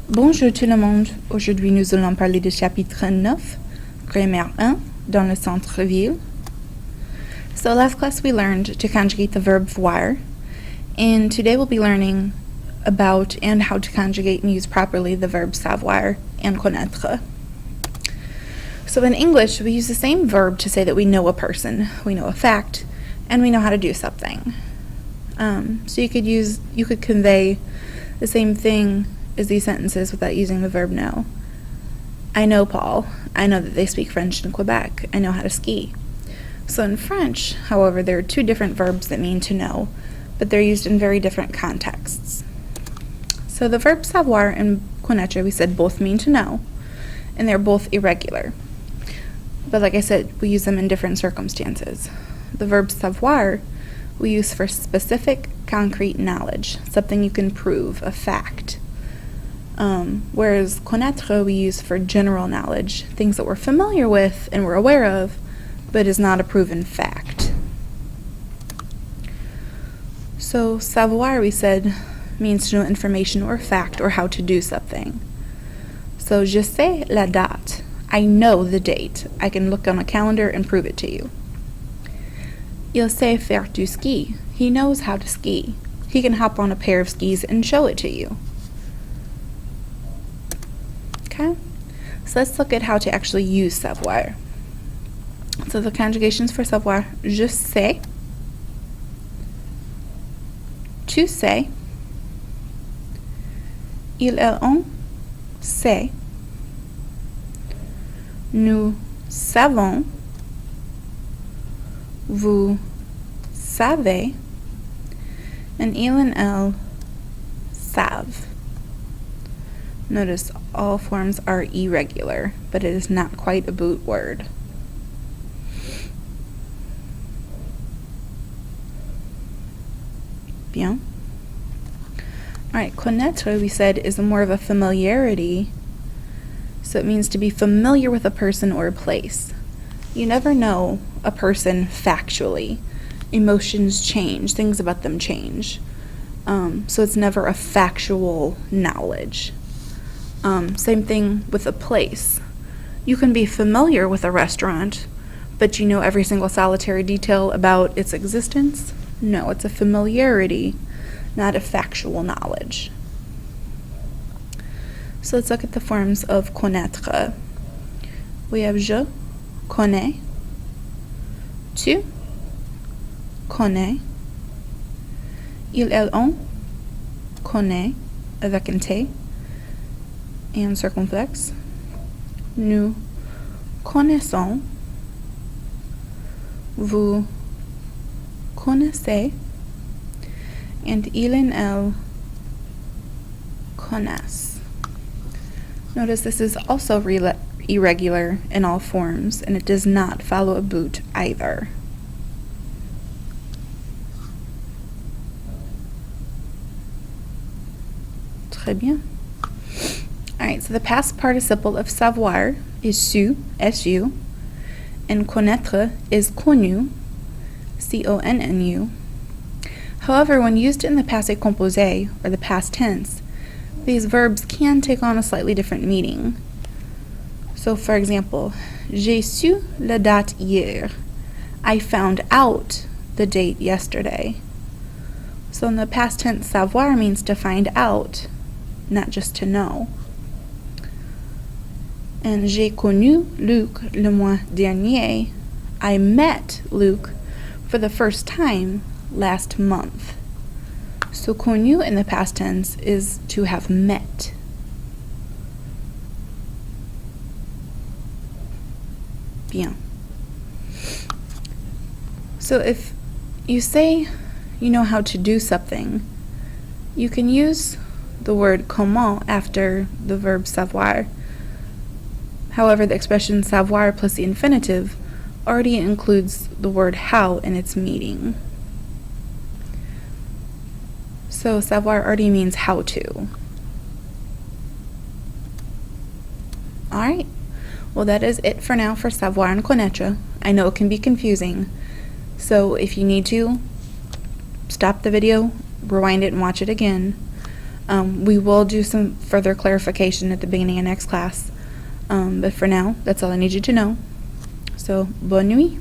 Bonjour tout le monde. Aujourd'hui, nous allons parler du chapitre 9, Grammaire 1, dans le centre-ville. So last class we learned to conjugate the verb voir, and today we'll be learning about and how to conjugate and use properly the verbs savoir and connaître. So in English, we use the same verb to say that we know a person, we know a fact, and we know how to do something. So you could convey the same thing as these sentences without using the verb know. I know Paul. I know that they speak French in Quebec. I know how to ski. So in French, however, there are two different verbs that mean to know, but they're used in very different contexts. So the verbs savoir and connaître, we said, both mean to know, and they're both irregular. But like I said, we use them in different circumstances. The verb savoir we use for specific, concrete knowledge, something you can prove, a fact. Whereas connaître we use for general knowledge, things that we're familiar with and we're aware of, but is not a proven fact. So savoir, we said, means to know information or fact or how to do something. So je sais la date. I know the date. I can look on a calendar and prove it to you. Il sait faire du ski. He knows how to ski. He can hop on a pair of skis and show it to you. Okay? So let's look at how to actually use savoir. So the conjugations for savoir: je sais, tu sais, il, elle, on sait, nous savons, vous savez, and il and elle savent. Notice all forms are irregular, but it is not quite a boot word. Bien. Alright, connaître, we said, is more of a familiarity. So it means to be familiar with a person or a place. You never know a person factually. Emotions change, things about them change. So it's never a factual knowledge. Same thing with a place. You can be familiar with a restaurant, but you know every single solitary detail about its existence? No, it's a familiarity, not a factual knowledge. So let's look at the forms of connaître. We have je connais, tu connais, il, elle, on connaît, avec un T and circumflex. Nous connaissons, vous connaissez, and il and elle connaissent. Notice this is also irregular in all forms, and it does not follow a boot either. Très bien. Alright, so the past participle of savoir is su, su, and connaître is connu, connu. However, when used in the passé composé, or the past tense, these verbs can take on a slightly different meaning. So, for example, j'ai su la date hier. I found out the date yesterday. So in the past tense, savoir means to find out, not just to know. And j'ai connu Luc le mois dernier. I met Luc for the first time last month. So connu in the past tense is to have met. Bien. So if you say you know how to do something, you can use the word comment after the verb savoir. However, the expression savoir plus the infinitive already includes the word how in its meaning. So savoir already means how to. Alright, well that is it for now for savoir and connaître. I know it can be confusing, so if you need to, stop the video, rewind it and watch it again. We will do some further clarification at the beginning of next class. But for now, that's all I need you to know. So, bonne nuit.